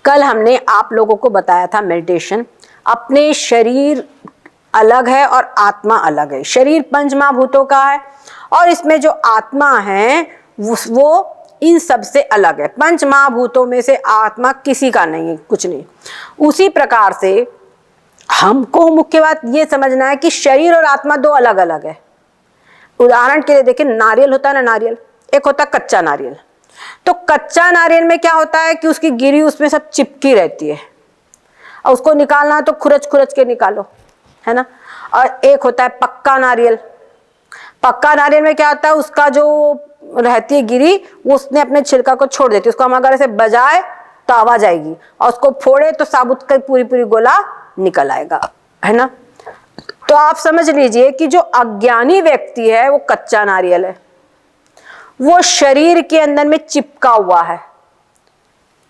कल हमने आप लोगों को बताया था मेडिटेशन, अपने शरीर अलग है और आत्मा अलग है। शरीर पंच महाभूतों का है और इसमें जो आत्मा है वो इन सब से अलग है। पंच महाभूतों में से आत्मा किसी का नहीं है, कुछ नहीं। उसी प्रकार से हमको मुख्य बात ये समझना है कि शरीर और आत्मा दो अलग अलग है। उदाहरण के लिए देखिए, नारियल होता है ना, नारियल एक होता है कच्चा नारियल। तो कच्चा नारियल में क्या होता है कि उसकी गिरी उसमें सब चिपकी रहती है और उसको निकालना है तो खुरच खुरच के निकालो, है ना। और एक होता है पक्का नारियल। पक्का नारियल में क्या होता है, उसका जो रहती है गिरी वो उसने अपने छिलका को छोड़ देती है। उसको हम अगर ऐसे बजाए तो आवाज आएगी और उसको फोड़े तो साबुत का पूरी पूरी गोला निकल आएगा, है ना। तो आप समझ लीजिए कि जो अज्ञानी व्यक्ति है वो कच्चा नारियल है, वो शरीर के अंदर में चिपका हुआ है।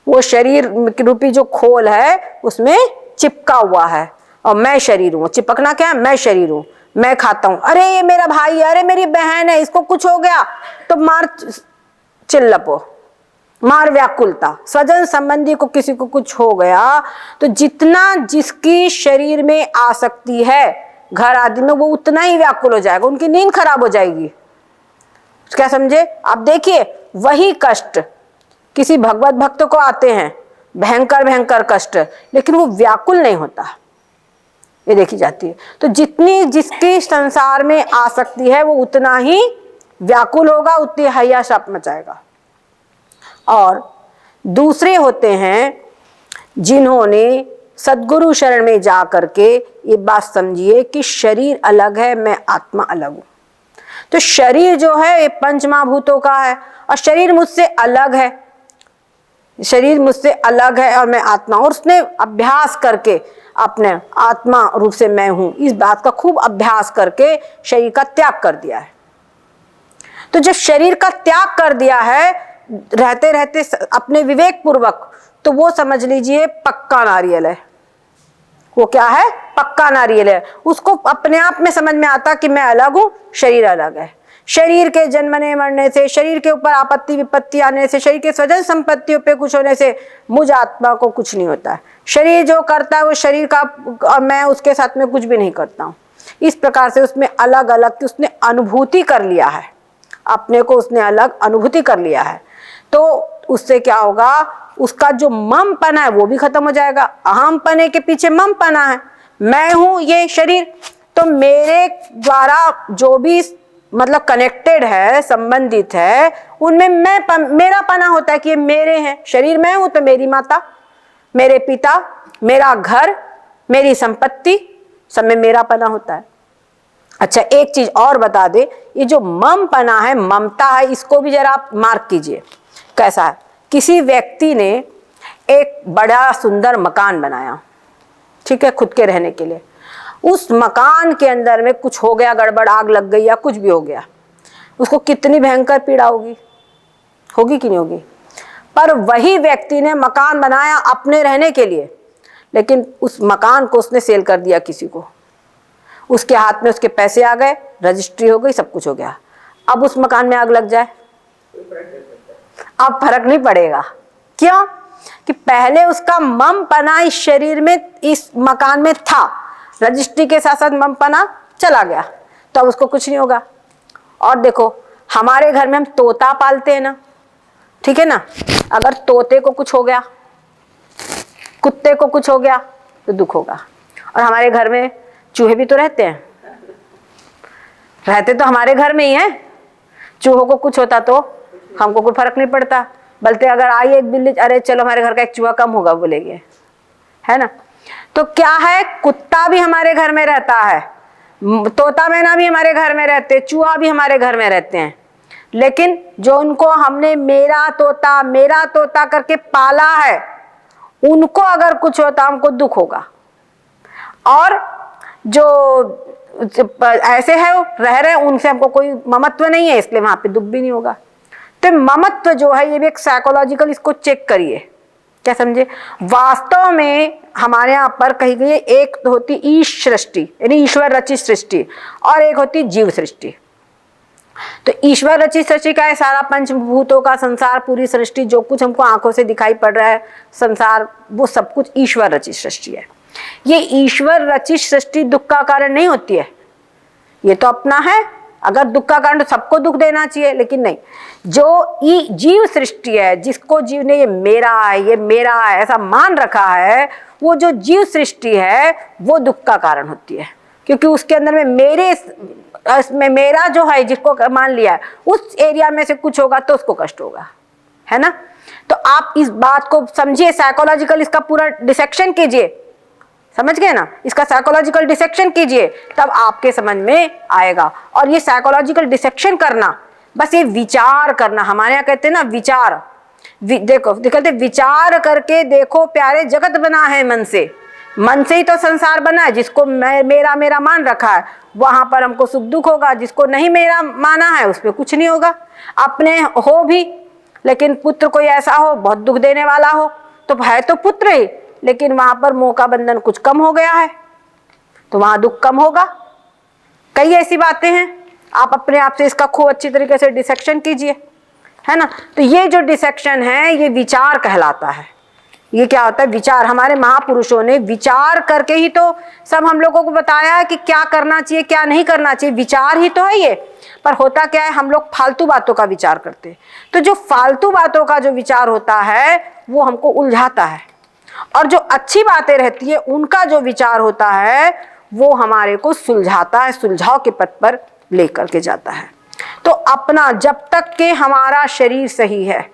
वो शरीर रूपी जो खोल है उसमें चिपका हुआ है और मैं शरीर हूं। चिपकना क्या है, मैं शरीर हूं, मैं खाता हूं, अरे ये मेरा भाई है, अरे मेरी बहन है, इसको कुछ हो गया तो मार चिल्लपो, मार व्याकुलता। स्वजन संबंधी को किसी को कुछ हो गया तो जितना जिसकी शरीर में आसक्ति है घर आदि में, वो उतना ही व्याकुल हो जाएगा, उनकी नींद खराब हो जाएगी। क्या समझे आप? देखिए वही कष्ट किसी भगवत भक्त को आते हैं, भयंकर भयंकर कष्ट, लेकिन वो व्याकुल नहीं होता, ये देखी जाती है। तो जितनी जिसकी संसार में आसक्ति है वो उतना ही व्याकुल होगा, उतनी हैया श्राप मचाएगा। और दूसरे होते हैं जिन्होंने सद्गुरु शरण में जा करके ये बात समझिए कि शरीर अलग है, मैं आत्मा अलग हूं। तो शरीर जो है ये पंच महाभूतों का है और शरीर मुझसे अलग है, शरीर मुझसे अलग है और मैं आत्मा। और उसने अभ्यास करके अपने आत्मा रूप से मैं हूं, इस बात का खूब अभ्यास करके शरीर का त्याग कर दिया है। तो जब शरीर का त्याग कर दिया है रहते रहते अपने विवेक पूर्वक, तो वो समझ लीजिए पक्का नारियल है। वो क्या है? पक्का नारियल है। उसको अपने आप में समझ में आता कि मैं अलग हूं, शरीर अलग है। शरीर के जन्मने मरने से, शरीर के ऊपर आपत्ति विपत्ति आने से, शरीर के स्वजन संपत्तियों पे कुछ होने से मुझ आत्मा को कुछ नहीं होता है। शरीर जो करता है वो शरीर का, और मैं उसके साथ में कुछ भी नहीं करता हूं। इस प्रकार से उसमें अलग अलग की उसने अनुभूति कर लिया है, अपने को उसने अलग अनुभूति कर लिया है। तो उससे क्या होगा, उसका जो मम पना है वो भी खत्म हो जाएगा। अहम पने के पीछे मम पना है, मैं हूं ये शरीर, तो मेरे द्वारा जो भी मतलब कनेक्टेड है, संबंधित है, उनमें मेरा पना होता है कि ये मेरे हैं। शरीर मैं हूं तो मेरी माता, मेरे पिता, मेरा घर, मेरी संपत्ति, सब में मेरा पना होता है। अच्छा एक चीज और बता दे, ये जो मम पना है, ममता है, इसको भी जरा आप मार्क कीजिए। कैसा है? किसी व्यक्ति ने एक बड़ा सुंदर मकान बनाया, ठीक है, खुद के रहने के लिए। उस मकान के अंदर में कुछ हो गया, गड़बड़, आग लग गई या कुछ भी हो गया, उसको कितनी भयंकर पीड़ा होगी, होगी कि नहीं होगी? पर वही व्यक्ति ने मकान बनाया अपने रहने के लिए, लेकिन उस मकान को उसने सेल कर दिया किसी को, उसके हाथ में उसके पैसे आ गए, रजिस्ट्री हो गई, सब कुछ हो गया। अब उस मकान में आग लग जाए, अब फर्क नहीं पड़ेगा। क्यों? कि पहले उसका मम पना इस शरीर में, इस मकान में था, रजिस्ट्री के साथ साथ मम पना चला गया, तो अब उसको कुछ नहीं होगा। और देखो हमारे घर में हम तोता पालते हैं ना, ठीक है ना, अगर तोते को कुछ हो गया, कुत्ते को कुछ हो गया तो दुख होगा। और हमारे घर में चूहे भी तो रहते हैं, रहते तो हमारे घर में ही हैं। चूहों को कुछ होता तो हमको कोई फर्क नहीं पड़ता, बल्कि अगर आई एक बिल्ली, अरे चलो हमारे घर का एक चूहा कम होगा बोलेंगे, है ना। तो क्या है, कुत्ता भी हमारे घर में रहता है, तोता मैना भी हमारे घर में रहते, चूहा भी हमारे घर में रहते हैं, लेकिन जो उनको हमने मेरा तोता करके पाला है, उनको अगर कुछ होता हमको दुख होगा। और जो ऐसे है वो रह रहे, उनसे हमको कोई ममत्व नहीं है, इसलिए वहां पे दुख भी नहीं होगा। तो ममत्व जो है ये भी एक साइकोलॉजिकल, इसको चेक करिए, क्या समझे। वास्तव में हमारे यहाँ पर कही गई है, एक तो होती ईश सृष्टि यानी ईश्वर रचित सृष्टि, और एक होती जीव सृष्टि। तो ईश्वर रचित सृष्टि का है सारा, पंचभूतों का संसार, पूरी सृष्टि, जो कुछ हमको आंखों से दिखाई पड़ रहा है संसार, वो सब कुछ ईश्वर रचित सृष्टि है। ये ईश्वर रचित सृष्टि दुख का कारण नहीं होती है, ये तो अपना है। अगर दुख का कारण तो सबको दुख देना चाहिए, लेकिन नहीं, जो जीव सृष्टि है, जिसको जीव ने ये मेरा है, ये मेरा है ऐसा मान रखा है, वो जो जीव सृष्टि है वो दुख का कारण होती है, क्योंकि उसके अंदर में मेरा जो है, जिसको मान लिया है, उस एरिया में से कुछ होगा तो उसको कष्ट होगा, है ना। तो आप इस बात को समझिए, साइकोलॉजिकल इसका पूरा डिसेक्शन कीजिए, समझ गए ना, इसका साइकोलॉजिकल डिसेक्शन कीजिए, तब आपके समझ में आएगा। और ये साइकोलॉजिकल डिसेक्शन करना, बस ये विचार करना, हमारे यहाँ कहते हैं ना विचार, देखो कहते विचार करके देखो प्यारे, जगत बना है मन से, मन से ही तो संसार बना है। जिसको मेरा मेरा मान रखा है वहां पर हमको सुख दुख होगा, जिसको नहीं मेरा माना है उस पर कुछ नहीं होगा। अपने हो भी, लेकिन पुत्र कोई ऐसा हो बहुत दुख देने वाला हो, तो है तो पुत्र ही, लेकिन वहां पर मोह का बंधन कुछ कम हो गया है तो वहां दुख कम होगा। कई ऐसी बातें हैं, आप अपने आप से इसका खूब अच्छी तरीके से डिसेक्शन कीजिए, है ना। तो ये जो डिसेक्शन है ये विचार कहलाता है। ये क्या होता है? विचार। हमारे महापुरुषों ने विचार करके ही तो सब हम लोगों को बताया है कि क्या करना चाहिए क्या नहीं करना चाहिए, विचार ही तो है ये। पर होता क्या है, हम लोग फालतू बातों का विचार करते हैं। तो जो फालतू बातों का जो विचार होता है वो हमको उलझाता है, और जो अच्छी बातें रहती है उनका जो विचार होता है वो हमारे को सुलझाता है, सुलझाव के पथ पर लेकर के जाता है। तो अपना जब तक के हमारा शरीर सही है,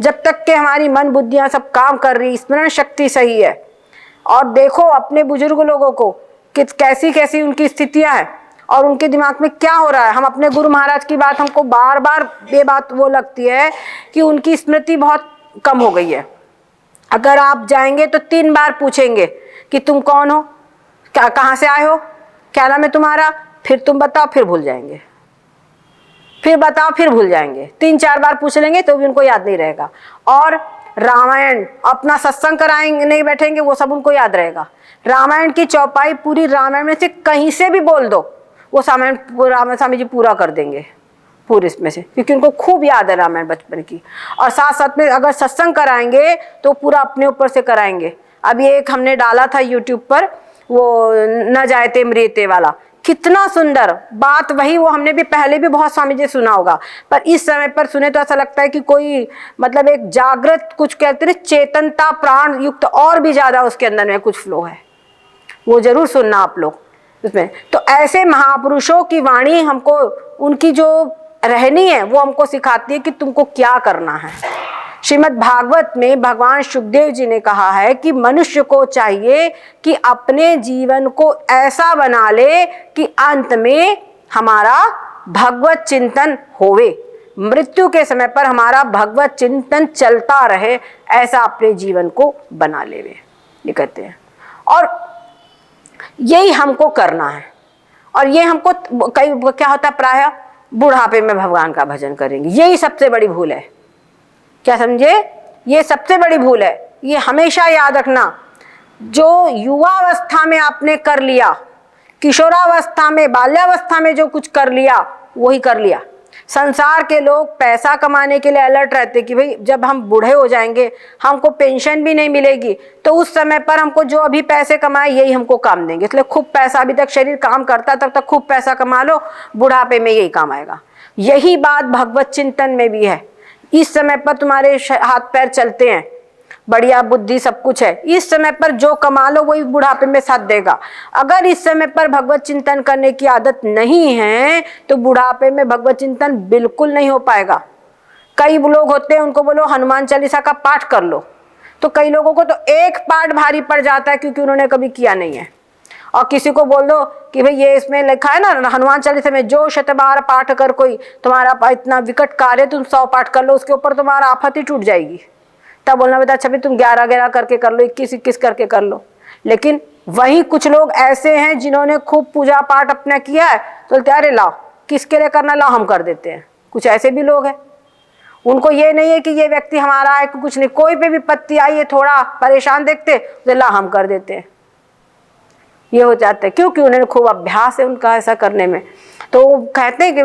जब तक के हमारी मन बुद्धियां सब काम कर रही, स्मरण शक्ति सही है, और देखो अपने बुजुर्ग लोगों को कि कैसी कैसी उनकी स्थितियां हैं और उनके दिमाग में क्या हो रहा है। हम अपने गुरु महाराज की बात, हमको बार बार ये बात वो लगती है कि उनकी स्मृति बहुत कम हो गई है। अगर आप जाएंगे तो 3 बार पूछेंगे कि तुम कौन हो, क्या, कहाँ से आए हो, क्या नाम है तुम्हारा, फिर तुम बताओ, फिर भूल जाएंगे, फिर बताओ, फिर भूल जाएंगे। 3-4 बार पूछ लेंगे तो भी उनको याद नहीं रहेगा। और रामायण, अपना सत्संग कराएंगे नहीं बैठेंगे, वो सब उनको याद रहेगा। रामायण की चौपाई पूरी रामायण में से कहीं से भी बोल दो, वो रामायण स्वामी जी पूरा कर देंगे पूरे इसमें से, क्योंकि उनको खूब याद है रामायण बचपन की। और साथ साथ में अगर सत्संग कराएंगे तो पूरा अपने ऊपर से कराएंगे। अभी एक हमने डाला था यूट्यूब पर, वो न जायते मृते वाला, कितना सुंदर बात। वही वो हमने भी पहले भी बहुत स्वामी जी सुना होगा, पर इस समय पर सुने तो ऐसा लगता है कि कोई मतलब एक जागृत, कुछ कहते हैं चेतनता, प्राण युक्त और भी ज्यादा उसके अंदर में कुछ फ्लो है, वो जरूर सुनना आप लोग उसमें। तो ऐसे महापुरुषों की वाणी हमको, उनकी जो रहनी है वो हमको सिखाती है कि तुमको क्या करना है। श्रीमद् भागवत में भगवान सुखदेव जी ने कहा है कि मनुष्य को चाहिए कि अपने जीवन को ऐसा बना ले कि अंत में हमारा भगवत चिंतन होवे, मृत्यु के समय पर हमारा भगवत चिंतन चलता रहे, ऐसा अपने जीवन को बना लेवे, ये कहते हैं। और यही हमको करना है। और ये हमको कई क्या होता है, प्रायः बुढ़ापे में भगवान का भजन करेंगे, यही सबसे बड़ी भूल है। क्या समझे? ये सबसे बड़ी भूल है। ये हमेशा याद रखना, जो युवावस्था में आपने कर लिया, किशोरावस्था में, बाल्यावस्था में जो कुछ कर लिया वही कर लिया। संसार के लोग पैसा कमाने के लिए अलर्ट रहते कि भाई जब हम बूढ़े हो जाएंगे हमको पेंशन भी नहीं मिलेगी, तो उस समय पर हमको जो अभी पैसे कमाए यही हमको काम देंगे, इसलिए खूब पैसा, अभी तक शरीर काम करता तब तक खूब पैसा कमा लो, बुढ़ापे में यही काम आएगा। यही बात भगवत चिंतन में भी है। इस समय पर तुम्हारे हाथ पैर चलते हैं, बढ़िया बुद्धि सब कुछ है, इस समय पर जो कमा लो वही बुढ़ापे में साथ देगा। अगर इस समय पर भगवत चिंतन करने की आदत नहीं है तो बुढ़ापे में भगवत चिंतन बिल्कुल नहीं हो पाएगा। कई लोग होते हैं उनको बोलो हनुमान चालीसा का पाठ कर लो, तो कई लोगों को तो एक पाठ भारी पड़ जाता है क्योंकि उन्होंने कभी किया नहीं है। और किसी को बोल दो कि भाई ये इसमें लिखा है ना हनुमान चालीसा में, जो 100 पाठ कर कोई तुम्हारा इतना विकट कार्य तुम 100 पाठ कर लो, उसके ऊपर तुम्हारा आफत ही टूट जाएगी। तब बोलना बेटा अच्छा भी तुम 11-11 करके कर लो, 21-21 करके कर लो। लेकिन वहीं कुछ लोग ऐसे हैं जिन्होंने खूब पूजा पाठ अपना किया है, तो बोलते अरे लाओ किसके लिए करना, लाओ हम कर देते हैं। कुछ ऐसे भी लोग हैं, उनको ये नहीं है कि ये व्यक्ति हमारा है, कुछ नहीं, कोई पे विपत्ति आई है थोड़ा परेशान देखते तो ला हम कर देते हैं, ये हो जाता है क्योंकि उन्होंने खूब अभ्यास है उनका ऐसा करने में। तो कहते हैं कि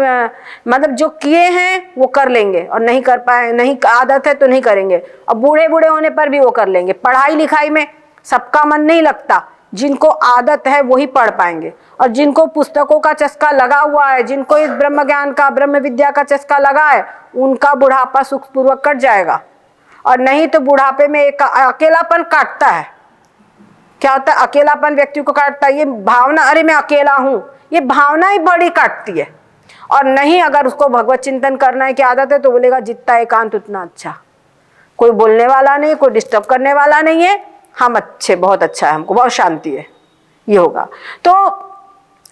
मतलब जो किए हैं वो कर लेंगे, और नहीं कर पाए, नहीं आदत है तो नहीं करेंगे, और बूढ़े बूढ़े होने पर भी वो कर लेंगे। पढ़ाई लिखाई में सबका मन नहीं लगता, जिनको आदत है वही पढ़ पाएंगे, और जिनको पुस्तकों का चस्का लगा हुआ है, जिनको इस ब्रह्म ज्ञान का, ब्रह्म विद्या का चस्का लगा है, उनका बुढ़ापा सुखपूर्वक कट जाएगा। और नहीं तो बुढ़ापे में एक अकेलापन काटता है। क्या होता है? अकेलापन व्यक्ति को काटता है, ये भावना, अरे मैं अकेला हूं, ये भावना ही बड़ी काटती है। और नहीं, अगर उसको भगवत चिंतन करना है की आदत है तो बोलेगा जितना एकांत उतना अच्छा, कोई बोलने वाला नहीं, कोई डिस्टर्ब करने वाला नहीं है, हम अच्छे, बहुत अच्छा है, हमको बहुत शांति है, ये होगा। तो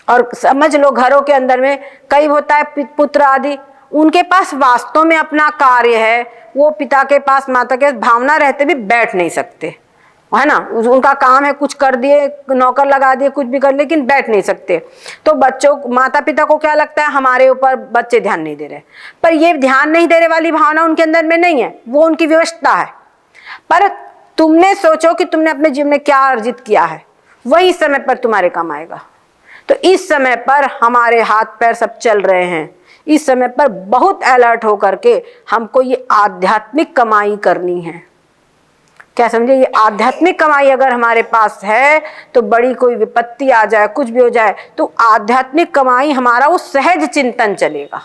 और समझ लो घरों के अंदर में कई होता है पुत्र आदि, उनके पास वास्तव में अपना कार्य है, वो पिता के पास, माता के पास भावना रहते भी बैठ नहीं सकते, है ना, उनका काम है, कुछ कर दिए, नौकर लगा दिए, कुछ भी कर, लेकिन बैठ नहीं सकते। तो बच्चों, माता पिता को क्या लगता है हमारे ऊपर बच्चे ध्यान नहीं दे रहे, पर ये ध्यान नहीं दे रहे वाली भावना उनके अंदर में नहीं है, वो उनकी व्यवस्था है। पर तुमने सोचो कि तुमने अपने जीवन में क्या अर्जित किया है, वही समय पर तुम्हारे काम आएगा। तो इस समय पर हमारे हाथ पैर सब चल रहे हैं, इस समय पर बहुत अलर्ट होकर के हमको ये आध्यात्मिक कमाई करनी है। क्या समझे? ये आध्यात्मिक कमाई अगर हमारे पास है तो बड़ी कोई विपत्ति आ जाए, कुछ भी हो जाए, तो आध्यात्मिक कमाई हमारा वो सहज चिंतन चलेगा।